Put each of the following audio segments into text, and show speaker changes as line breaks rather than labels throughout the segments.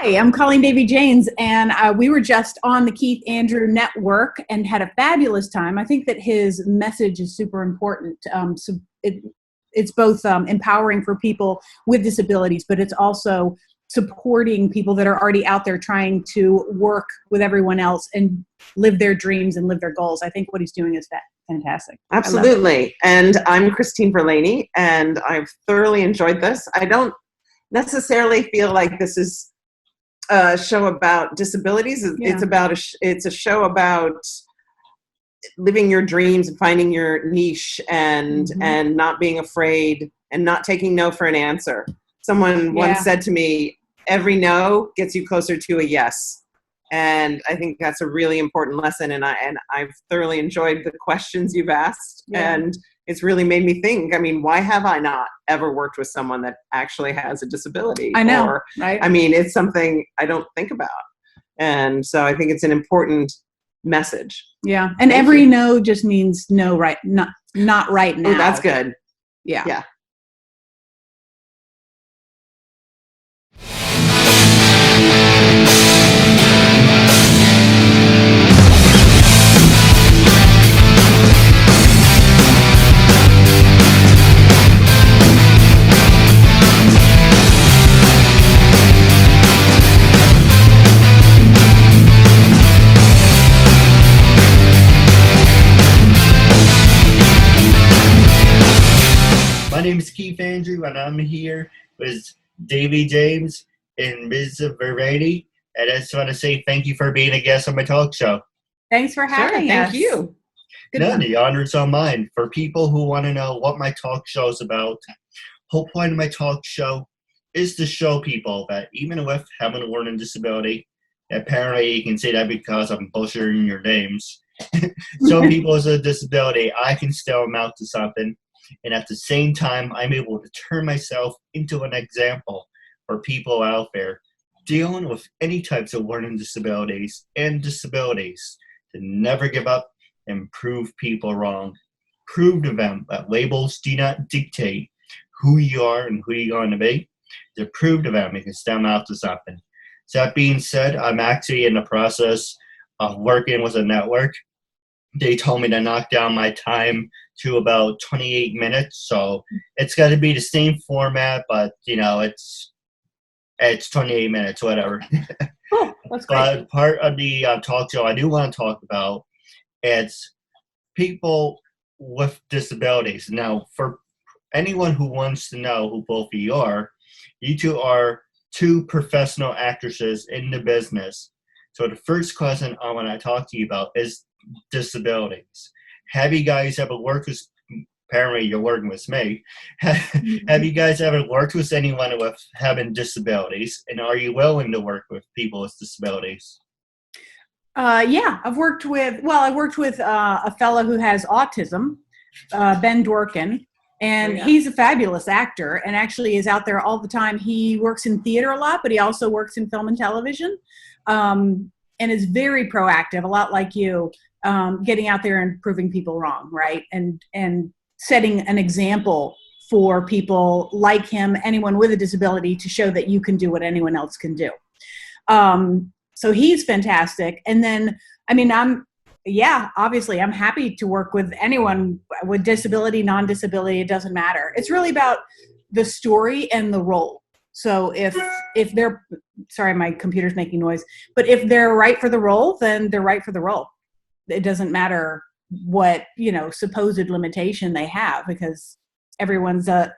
Hi, I'm Colleen Davie Janes, and we were just on the Keith Andrew Network and had a fabulous time. I think that his message is super important. It's both empowering for people with disabilities, but it's also supporting people that are already out there trying to work with everyone else and live their dreams and live their goals. I think what he's doing is fantastic.
Absolutely. And I'm Christine Verleny, and I've thoroughly enjoyed this. I don't necessarily feel like this is a show about disabilities. It's a show about living your dreams and finding your niche and not being afraid and not taking no for an answer. Someone once said to me, every no gets you closer to a yes. And I think that's a really important lesson. And I've thoroughly enjoyed the questions you've asked. Yeah. And it's really made me think, I mean, why have I not ever worked with someone that actually has a disability?
I know, right?
I mean, it's something I don't think about. And so I think it's an important message.
Yeah. And every no just means no, right? Not right now.
Oh, that's good.
Yeah.
Yeah.
My name is Keith Andrew, and I'm here with Davie James and Ms. Verleny. And I just want to say thank you for being a guest on my talk show.
Thanks for having us.
Thank you.
The honor's on mine. For people who want to know what my talk show is about, whole point of my talk show is to show people that even with having a learning disability, apparently you can say that because I'm butchering your names, some people with a disability, I can still amount to something. And at the same time, I'm able to turn myself into an example for people out there dealing with any types of learning disabilities and disabilities to never give up and prove people wrong. Prove to them that labels do not dictate who you are and who you're going to be. To prove to them you can stand out to something. So that being said, I'm actually in the process of working with a network. They told me to knock down my time to about 28 minutes. So it's got to be the same format, but, you know, it's 28 minutes, whatever.
Oh, that's great.
But part of the talk show I do want to talk about is people with disabilities. Now, for anyone who wants to know who both of you two are two professional actresses in the business. So the first question I want to talk to you about is disabilities. Have you guys ever worked with, apparently you're working with me, have you guys ever worked with anyone with having disabilities, and are you willing to work with people with disabilities?
Yeah, I worked with a fellow who has autism, Ben Dworkin, and he's a fabulous actor and actually is out there all the time. He works in theater a lot, but he also works in film and television, and is very proactive, a lot like you, getting out there and proving people wrong, right? And setting an example for people like him, anyone with a disability, to show that you can do what anyone else can do. So he's fantastic. And then, I mean, obviously I'm happy to work with anyone with disability, non-disability, it doesn't matter. It's really about the story and the role. So if they're, sorry, my computer's making noise, but if they're right for the role, then they're right for the role. It doesn't matter what, supposed limitation they have, because everyone's a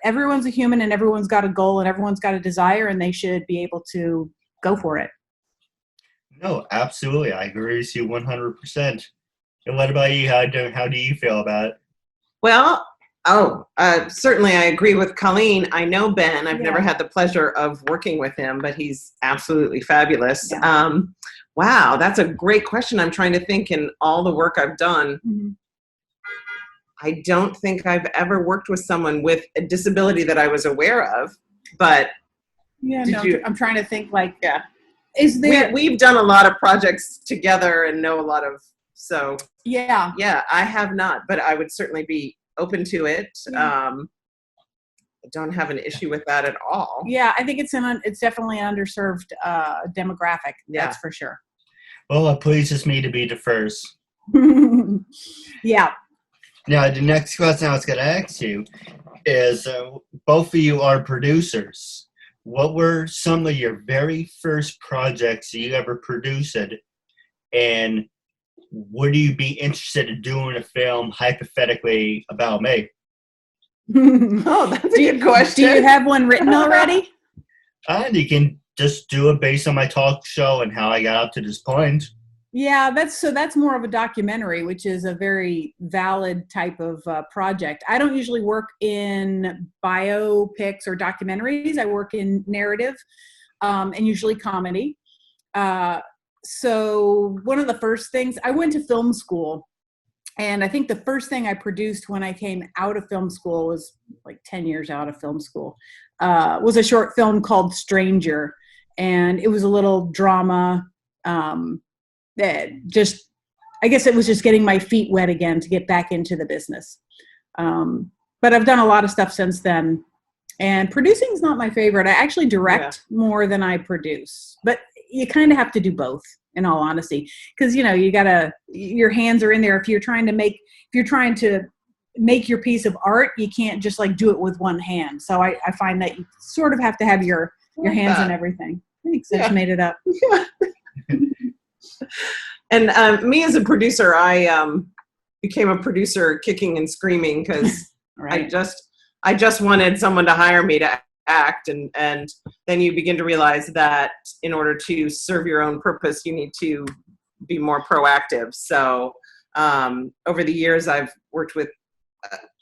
human and everyone's got a goal and everyone's got a desire, and they should be able to go for it.
No, absolutely. I agree with you 100%. And what about you? How do you feel about it?
Well, certainly I agree with Colleen. I know Ben. I've never had the pleasure of working with him, but he's absolutely fabulous. Yeah. Wow, that's a great question. I'm trying to think in all the work I've done. Mm-hmm. I don't think I've ever worked with someone with a disability that I was aware of, but
I'm trying to think is there...
We've done a lot of projects together and know a lot of, so.
Yeah,
I have not, but I would certainly be open to it. Yeah. don't have an issue with that at all.
Yeah, I think it's definitely an underserved demographic.
Yeah.
That's for sure.
Well, it pleases me to be the first.
Yeah.
Now, the next question I was going to ask you is, both of you are producers. What were some of your very first projects you ever produced, and would you be interested in doing a film hypothetically about me?
Oh, that's a good question.
Do you have one written already?
And you can just do it based on my talk show and how I got up to this point.
Yeah, that's more of a documentary, which is a very valid type of project. I don't usually work in biopics or documentaries. I work in narrative and usually comedy. So one of the first things, I went to film school, and I think the first thing I produced when I came out of film school was like 10 years out of film school, was a short film called Stranger. And it was a little drama, I guess it was just getting my feet wet again to get back into the business. But I've done a lot of stuff since then, and producing is not my favorite. I actually direct more than I produce, but you kind of have to do both, in all honesty, because your hands are in there. If you're trying to make your piece of art, you can't just like do it with one hand. So I find that you sort of have to have your hands in everything. Thanks. I just made it up.
Yeah. And me as a producer, I became a producer kicking and screaming because
Right.
I just wanted someone to hire me to act, and then you begin to realize that in order to serve your own purpose, you need to be more proactive. So over the years, I've worked with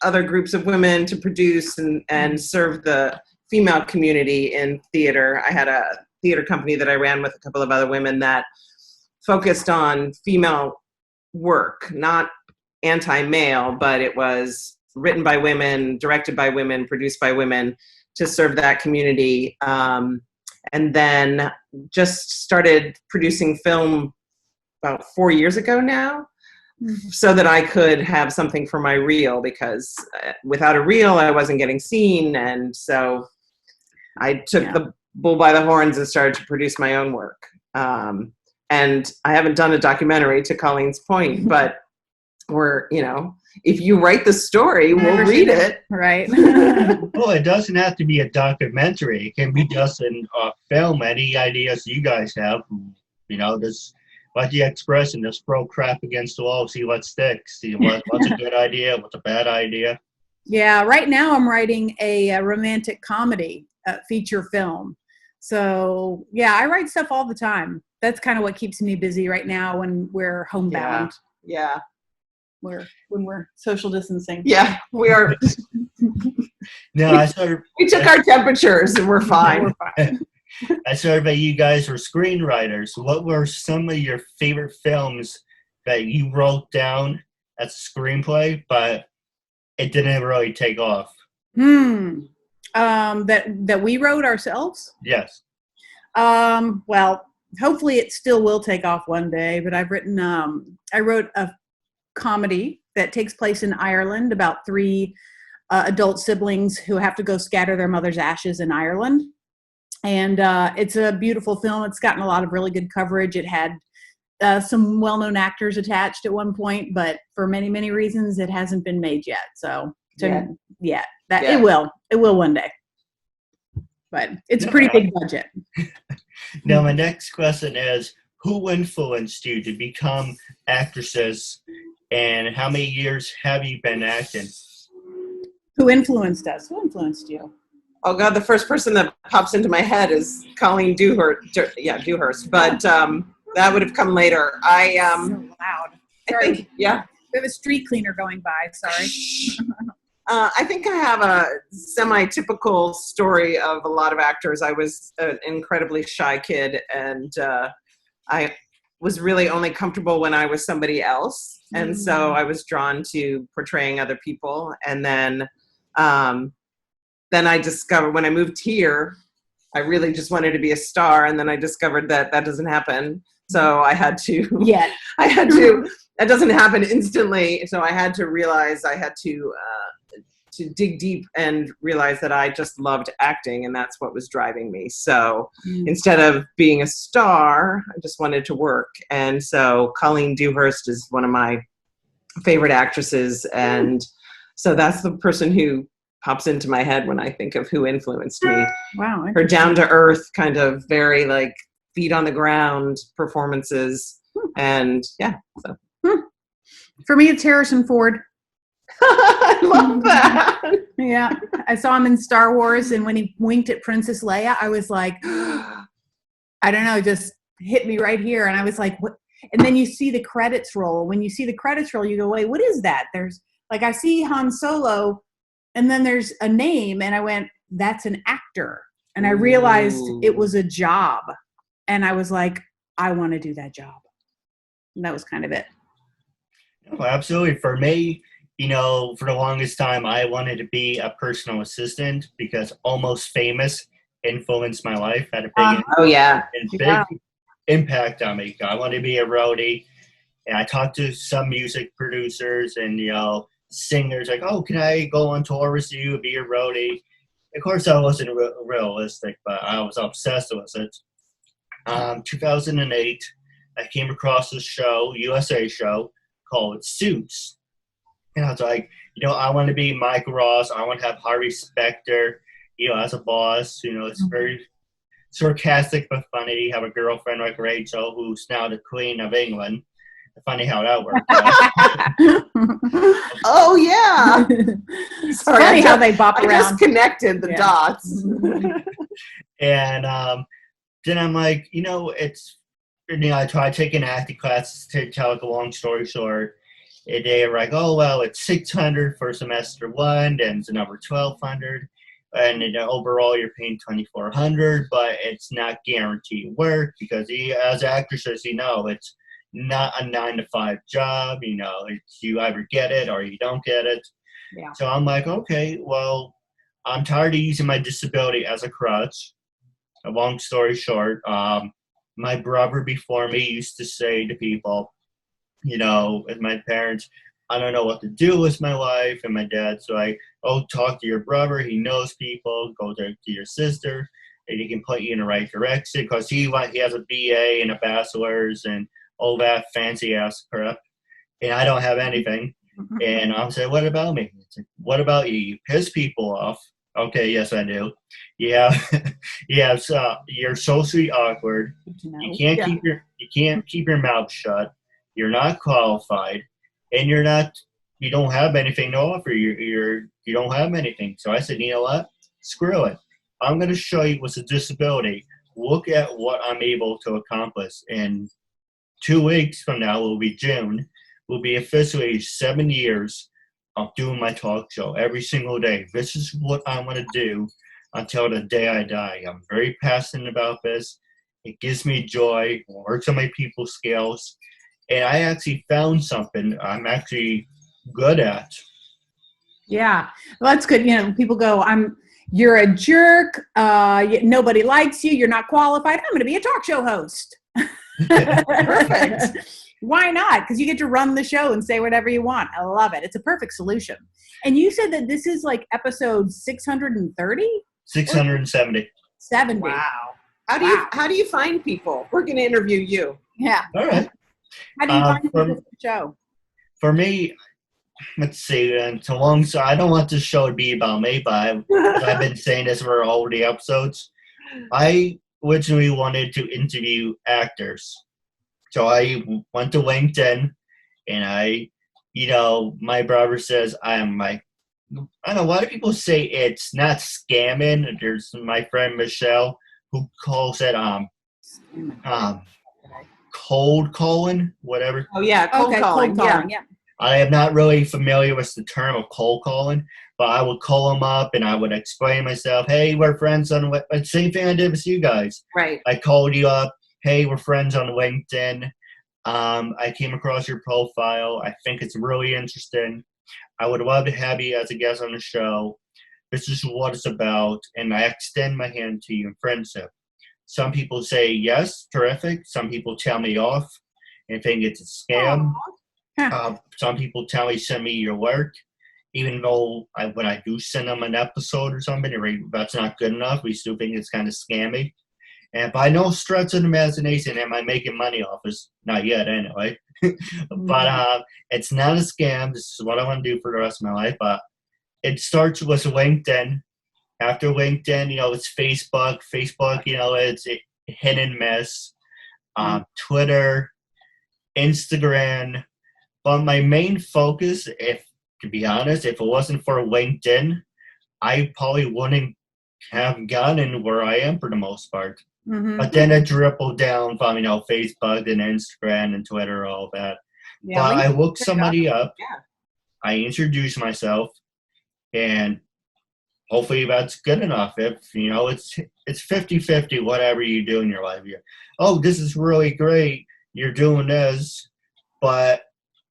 other groups of women to produce and serve the female community in theater. I had a theater company that I ran with a couple of other women that focused on female work, not anti-male, but it was written by women, directed by women, produced by women to serve that community. And then just started producing film about 4 years ago now, so that I could have something for my reel, because without a reel, I wasn't getting seen. And so I took the bull by the horns and started to produce my own work. And I haven't done a documentary, to Colleen's point, but if you write the story, we'll read it.
Right.
Well, it doesn't have to be a documentary. It can be just a film. Any ideas you guys have, just like the expression, just throw crap against the wall, see what sticks. See what's a good idea, what's a bad idea.
Yeah, right now I'm writing a romantic comedy feature film. So yeah, I write stuff all the time. That's kind of what keeps me busy right now when we're homebound.
Yeah.
When we're social distancing.
Yeah, we are.
No,
We took our temperatures and we're fine.
We're fine.
I survey you guys were screenwriters. What were some of your favorite films that you wrote down as a screenplay, but it didn't really take off?
That we wrote ourselves?
Yes.
Well, hopefully it still will take off one day, but I wrote a comedy that takes place in Ireland about 3 adult siblings who have to go scatter their mother's ashes in Ireland. And it's a beautiful film. It's gotten a lot of really good coverage. It had some well-known actors attached at one point, but for many, many reasons, it hasn't been made yet. It will one day. But it's a pretty big budget.
Now, my next question is, who influenced you to become actresses, and how many years have you been acting?
Who influenced us? Who influenced you?
Oh God, the first person that pops into my head is Colleen Dewhurst, but that would have come later.
So loud. Sorry.
We have
a street cleaner going by. Sorry.
I think I have a semi-typical story of a lot of actors. I was an incredibly shy kid, and I was really only comfortable when I was somebody else. And so I was drawn to portraying other people. And then I discovered, when I moved here, I really just wanted to be a star. And then I discovered that doesn't happen. So I had to, that doesn't happen instantly. So I had to realize I had to to dig deep and realize that I just loved acting, and that's what was driving me. So instead of being a star, I just wanted to work. And so Colleen Dewhurst is one of my favorite actresses, and so that's the person who pops into my head when I think of who influenced me.
Wow.
Her down-to-earth, kind of very like feet on the ground performances. And yeah, so.
For me, it's Harrison Ford.
I love that.
Yeah. I saw him in Star Wars, and when he winked at Princess Leia, I was like, I don't know, just hit me right here. And I was like, what? And then you see the credits roll. When you see the credits roll, you go, wait, what is that? There's like, I see Han Solo, and then there's a name, and I went, that's an actor. And I realized it was a job. And I was like, I want to do that job. And that was kind of it.
Oh, absolutely. For me, for the longest time, I wanted to be a personal assistant because Almost Famous influenced my life, had a big impact on me. I wanted to be a roadie, and I talked to some music producers and singers like, oh, can I go on tour with you, be a roadie? Of course, I wasn't realistic, but I was obsessed with it. 2008, I came across this show, USA show, called Suits. And I was like, I want to be Mike Ross. I want to have Harvey Specter, as a boss. It's very sarcastic but funny. Have a girlfriend like Rachel, who's now the Queen of England. Funny how that worked.
Oh, yeah.
Sorry, funny how they bop around.
I just connected the dots.
And then I'm like, I tried taking acting classes to tell like a long story short. And they were like, oh, well, it's $600 for semester one, then it's another $1,200. And then overall, you're paying $2,400, but it's not guaranteed work because as actresses, it's not a 9-to-5 job. It's, you either get it or you don't get it.
Yeah.
So I'm like, okay, well, I'm tired of using my disability as a crutch. A long story short, my brother before me used to say to people, with my parents, I don't know what to do with my life, and my dad, so talk to your brother, he knows people, go to your sister, and he can put you in the right direction, because he has a BA and a bachelor's and all that fancy ass crap, and I don't have anything. And I'm saying, what about me? It's like, what about you? You piss people off. Okay, yes, I do. Yeah, you're socially awkward. You can't keep your mouth shut. You're not qualified, and you don't have anything to offer. You don't have anything. So I said, you know what? Screw it. I'm going to show you what's a disability. Look at what I'm able to accomplish. And 2 weeks from now will be June. Will be officially 7 years of doing my talk show every single day. This is what I want to do until the day I die. I'm very passionate about this. It gives me joy. It works on my people skills. And I actually found something I'm actually good at.
Yeah, well, that's good. People go, you're a jerk. Nobody likes you. You're not qualified. I'm going to be a talk show host. Perfect. Why not? Because you get to run the show and say whatever you want. I love it. It's a perfect solution. And you said that this is like episode 630?
670.
70.
Wow. How do you find people? We're going to interview you.
Yeah.
All right.
How do you find people for the show?
For me, let's see. And so I don't want this show to be about me, but I've been saying this for all the episodes. I originally wanted to interview actors. So I went to LinkedIn, and my brother says I'm like, I don't know, why do people say it's not scamming? There's my friend Michelle who calls it cold calling, whatever.
Oh yeah, cold calling. Yeah.
I am not really familiar with the term of cold calling, but I would call them up and I would explain myself. Hey, we're friends on same thing I did with you guys.
Right.
I called you up. Hey, we're friends on LinkedIn. I came across your profile. I think it's really interesting. I would love to have you as a guest on the show. This is what it's about, and I extend my hand to you in friendship. Some people say yes, terrific. Some people tell me off and think it's a scam. Some people tell me, send me your work. even though when I do send them an episode or something, that's not good enough. We still think it's kind of scammy. And by no stretch of the imagination am I making money off this. Not yet, anyway. But it's not a scam. This is what I want to do for the rest of my life. But it starts with LinkedIn. After LinkedIn, it's Facebook. Facebook, it's a hit and miss. Twitter, Instagram. But my main focus, to be honest, if it wasn't for LinkedIn, I probably wouldn't have gotten where I am for the most part. But then it dribbled down from, Facebook and Instagram and Twitter, all that. Yeah, but I looked somebody up. Yeah. I introduced myself, and hopefully that's good enough. If, it's 50-50, whatever you do in your life. This is really great. You're doing this, but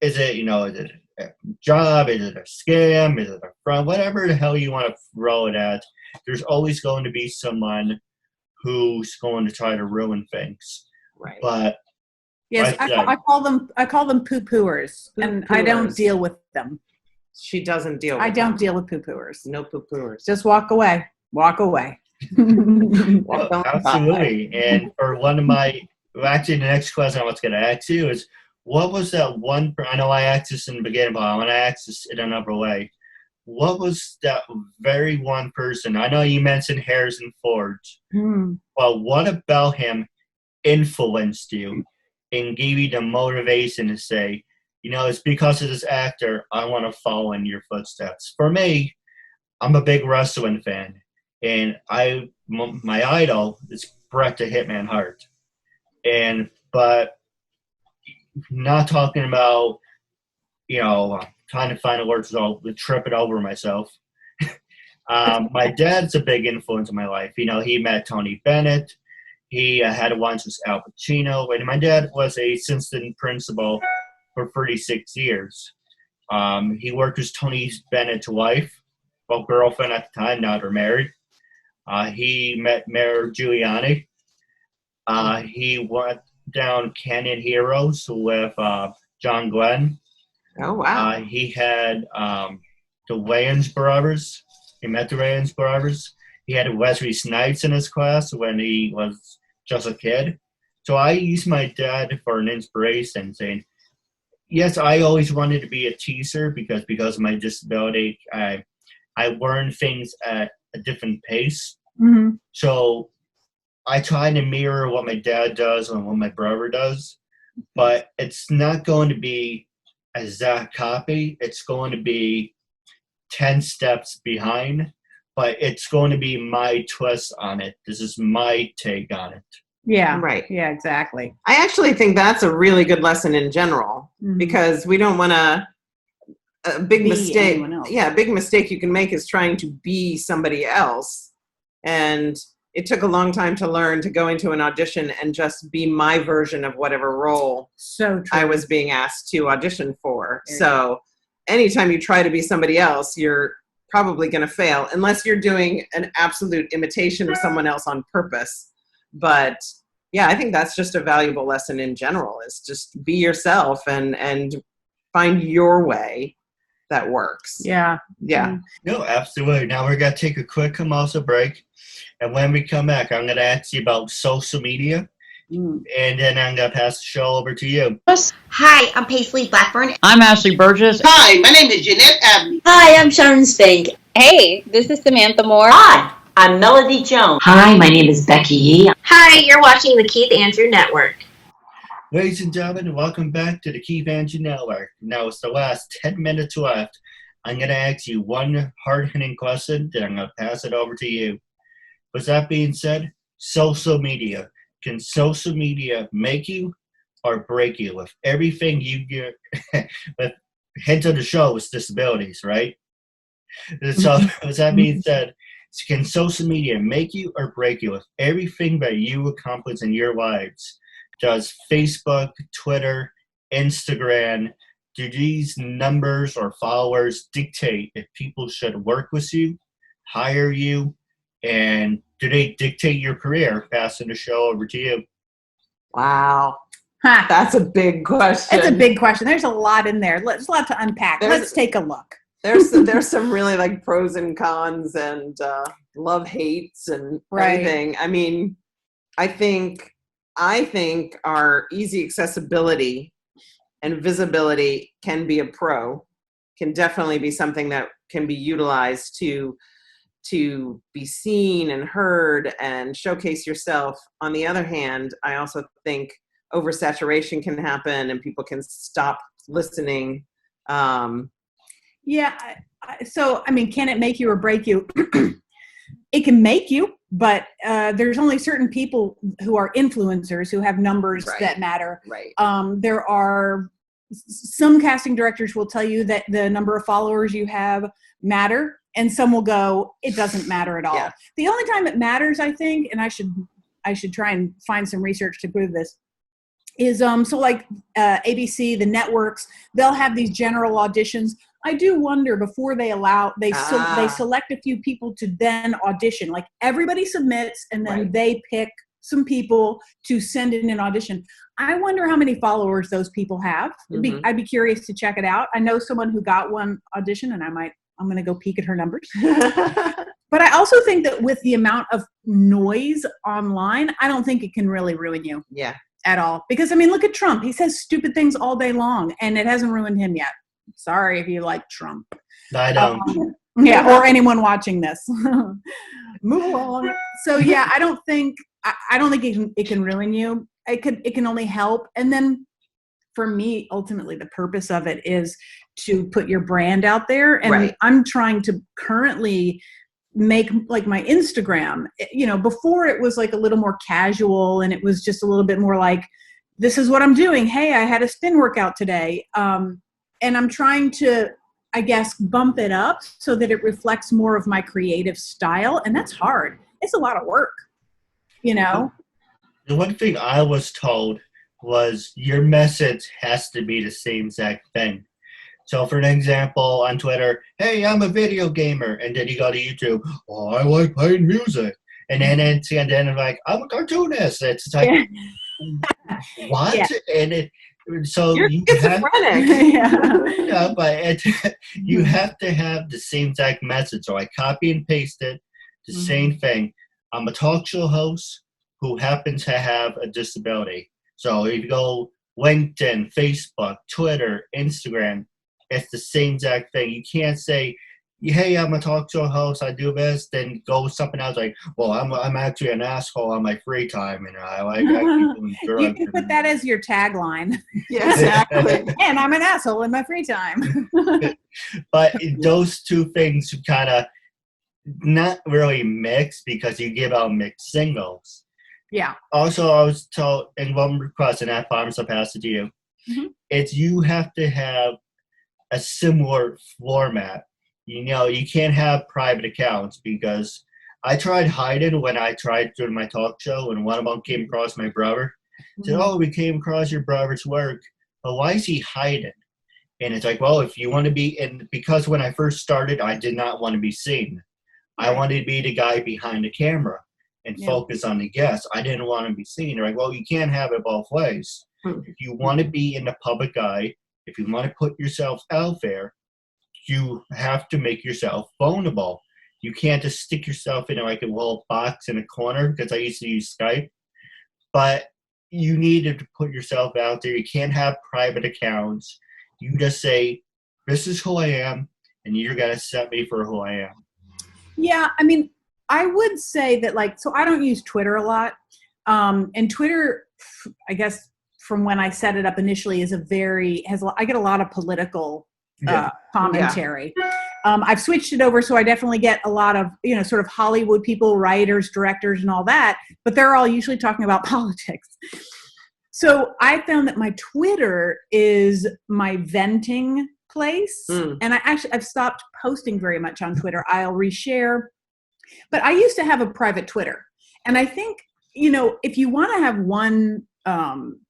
is it, is it a job? Is it a scam? Is it a fraud? Whatever the hell you want to throw it at, there's always going to be someone who's going to try to ruin things. Right. But
yes, I call them poo-pooers, and I don't deal with them.
She doesn't deal with
I don't deal with poo-pooers.
No poo-pooers.
Just walk away. Walk away.
Absolutely. And for one of my, actually the next question I was going to ask you is, what was that one, I know I asked this in the beginning, but I want to ask this in another way. What was that very one person? I know you mentioned Harrison Ford, but what about him influenced you and gave you the motivation to say, it's because of this actor, I want to follow in your footsteps? For me, I'm a big wrestling fan, and my idol is Bret the Hitman Hart. But not talking about, trying to find the words to trip it over myself. My dad's a big influence in my life. He met Tony Bennett. He had lunch with Al Pacino. And my dad was a assistant principal for 36 years. He worked with Tony Bennett's wife, well, girlfriend at the time, now they're married. He met Mayor Giuliani. He went down Canyon Heroes with John Glenn.
Oh, wow.
He had the Wayans brothers. He met the Wayans brothers. He had Wesley Snipes in his class when he was just a kid. So I used my dad for an inspiration, saying, yes, I always wanted to be a teacher because of my disability. I learn things at a different pace. Mm-hmm. So I try to mirror what my dad does and what my brother does. But it's not going to be a exact copy. It's going to be 10 steps behind, but it's going to be my twist on it. This is my take on it.
Yeah.
Right.
Yeah, exactly.
I actually think that's a really good lesson in general, because we don't want to, a big mistake. Yeah, a big mistake you can make is trying to be somebody else. And it took a long time to learn to go into an audition and just be my version of whatever role I was being asked to audition for. So anytime you try to be somebody else, you're probably going to fail unless you're doing an absolute imitation of someone else on purpose. But yeah, I think that's just a valuable lesson in general, is just be yourself and find your way that works.
Yeah.
Yeah.
No, absolutely. Now we're going to take a quick commercial break. And when we come back, I'm going to ask you about social media. And then I'm going to pass the show over to you.
Hi, I'm Paisley Blackburn.
I'm Ashley Burgess.
Hi, my name is Jeanette Abney.
Hi, I'm Sharon Spink.
Hey, this is Samantha Moore.
Hi, I'm Melody Jones.
Hi, my name is Becky Yee.
Hi, you're watching the Keith Andrew Network.
Ladies and gentlemen, welcome back to the Keith Andrew Network. Now it's the last 10 minutes left. I'm going to ask you one hard-hitting question, then I'm going to pass it over to you. With that being said, social media. Can social media make you or break you? With everything you get, with hint of the show is disabilities, right? So with that being said, can social media make you or break you? With everything that you accomplish in your lives, does Facebook, Twitter, Instagram, do these numbers or followers dictate if people should work with you, hire you, and do they dictate your career? Passing the show over to you.
Wow. That's a big question.
It's a big question. There's a lot in there. There's a lot to unpack. Let's take a look.
there's some really like pros and cons and love hates and everything. I mean, I think our easy accessibility and visibility can be a pro, can definitely be something that can be utilized to be seen and heard and showcase yourself. On the other hand, I also think oversaturation can happen and people can stop listening.
Yeah. So, I mean, can it make you or break you? It can make you, but there's only certain people who are influencers who have numbers that matter.
Right.
There are some casting directors will tell you that the number of followers you have matter, and some will go, it doesn't matter at all.
Yeah.
The only time it matters, I think, and I should try and find some research to prove this, is so like ABC, the networks, they'll have these general auditions. I do wonder before they select a few people to then audition. Like everybody submits and then they pick some people to send in an audition. I wonder how many followers those people have. I'd be curious to check it out. I know someone who got one audition, and I'm going to go peek at her numbers. But I also think that with the amount of noise online, I don't think it can really ruin you.
Yeah.
At all. Because I mean, look at Trump. He says stupid things all day long, and it hasn't ruined him yet. Sorry if you like Trump.
I don't.
Or anyone watching this. Move along. So yeah, I don't think it can ruin you. It can only help. And then for me, ultimately, the purpose of it is to put your brand out there. And I'm trying to currently make like my Instagram, before it was like a little more casual and it was just a little bit more like, this is what I'm doing. Hey, I had a spin workout today. And I'm trying to, I guess, bump it up so that it reflects more of my creative style. And that's hard. It's a lot of work, The
one thing I was told was your message has to be the same exact thing. So for an example, on Twitter, hey, I'm a video gamer. And then you go to YouTube, oh, I like playing music. And then I'm like, I'm a cartoonist. It's like, what? Yeah. And so
you're schizophrenic.
But you have to have the same exact message. So I copy and pasted the same thing. I'm a talk show host who happens to have a disability. So if you go LinkedIn, Facebook, Twitter, Instagram, it's the same exact thing. You can't say, hey, I'm a talk show host, I do this, then go with something else like, well, I'm actually an asshole on my free time, and I like doing drugs.
You can put that as your tagline.
Yeah, exactly.
And I'm an asshole in my free time.
But those two things kind of not really mix because you give out mixed signals.
Yeah. Also,
I was told in one request, and I promise I'll pass it to you, it's you have to have a similar format. You can't have private accounts because I tried hiding when I tried doing my talk show, and one of them came across my brother. Said, oh, we came across your brother's work, but why is he hiding? And it's like, well, if you want to be, and because when I first started, I did not want to be seen. I wanted to be the guy behind the camera and focus on the guests. I didn't want to be seen. They're like, well, you can't have it both ways. If you want to be in the public eye, if you want to put yourself out there, you have to make yourself vulnerable. You can't just stick yourself in like a little box in a corner, because I used to use Skype. But you need to put yourself out there. You can't have private accounts. You just say, this is who I am, and you're going to accept me for who I am. Yeah, I mean, I would say that, so I don't use Twitter a lot. And Twitter, I guess, from when I set it up initially, I get a lot of political commentary. I've switched it over, so I definitely get a lot of, sort of Hollywood people, writers, directors, and all that, but they're all usually talking about politics. So I found that my Twitter is my venting place. And I've stopped posting very much on Twitter. I'll reshare, but I used to have a private Twitter. And I think, if you want to have one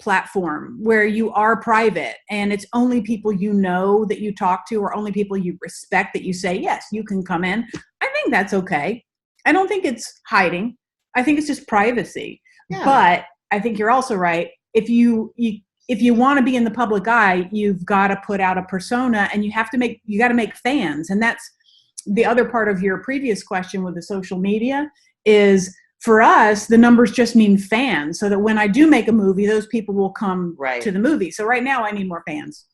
platform where you are private and it's only people that you talk to, or only people you respect, that you say, yes, you can come in, I think that's okay. I don't think it's hiding. I think it's just privacy. Yeah. But I think you're also right. If
if you want to be in the public eye, you've got to put out a persona, and you got to make fans. And that's the other part of your previous question with the social media is, for us, the numbers just mean fans, so that when I do make a movie, those people will come to the movie. So right now I need more fans.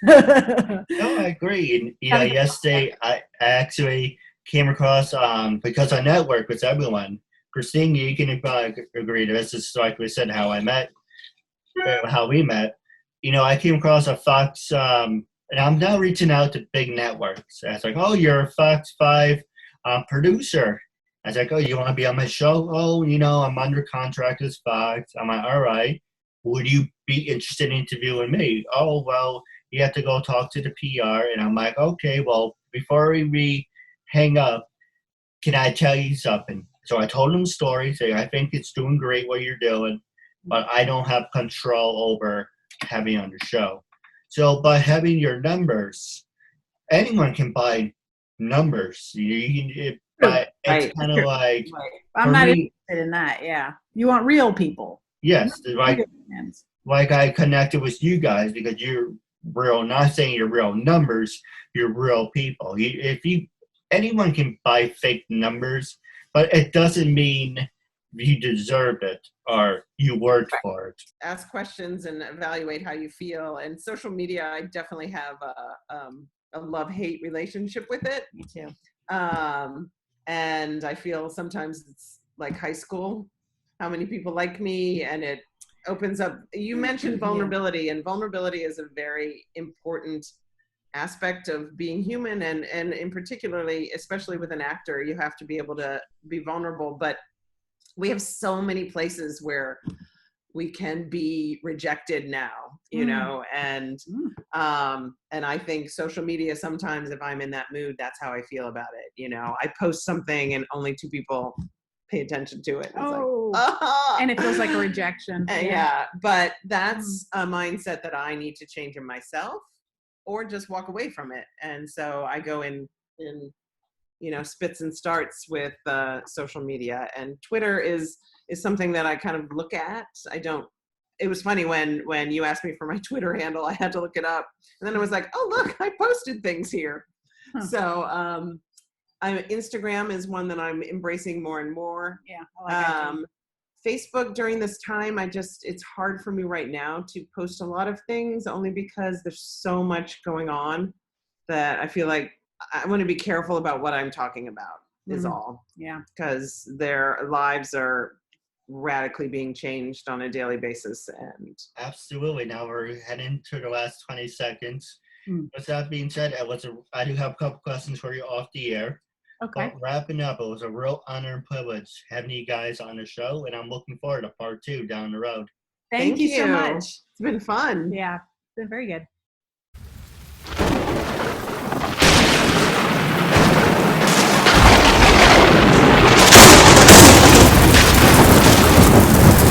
No, I agree. And, yesterday I actually came across, because I network with everyone. Christine, you can agree to this. This is like we said, how we met. I came across a Fox, and I'm now reaching out to big networks. And it's like, oh, you're a Fox 5 producer. I was like, oh, you want to be on my show? Oh, I'm under contract as Fox. I'm like, all right. Would you be interested in interviewing me? Oh, well, you have to go talk to the PR. And I'm like, okay, well, before we hang up, can I tell you something? So I told him the story, saying, I think it's doing great what you're doing, but I don't have control over having on the show. So by having your numbers, anyone can buy numbers. But it's kind of like,
I'm not interested in that. Yeah, you want real people.
Yes, like I connected with you guys because you're real. Not saying you're real numbers, you're real people. Anyone can buy fake numbers, but it doesn't mean you deserve it or you worked for it.
Ask questions and evaluate how you feel. And social media, I definitely have a love-hate relationship with it.
Me too.
And I feel sometimes it's like high school, how many people like me, and it opens up. You mentioned vulnerability, and vulnerability is a very important aspect of being human, and in particularly, especially with an actor, you have to be able to be vulnerable. But we have so many places where we can be rejected now, and I think social media, sometimes if I'm in that mood, that's how I feel about it. I post something and only 2 people pay attention to it.
And it feels like a rejection.
Yeah, but that's a mindset that I need to change in myself, or just walk away from it. And so I go in spits and starts with social media, and Twitter is something that I kind of look at. It was funny when you asked me for my Twitter handle, I had to look it up, and then I was like, oh, look, I posted things here. So Instagram is one that I'm embracing more and more.
Yeah, I like
Facebook, during this time, it's hard for me right now to post a lot of things, only because there's so much going on that I feel like I want to be careful about what I'm talking about, is all.
Yeah.
Because their lives are radically being changed on a daily basis. And
absolutely. Now we're heading to the last 20 seconds. With that being said, I do have a couple questions for you off the air.
Okay.
But wrapping up, it was a real honor and privilege having you guys on the show, and I'm looking forward to part 2 down the road.
Thank you so much.
It's been fun.
Yeah, it's been very good.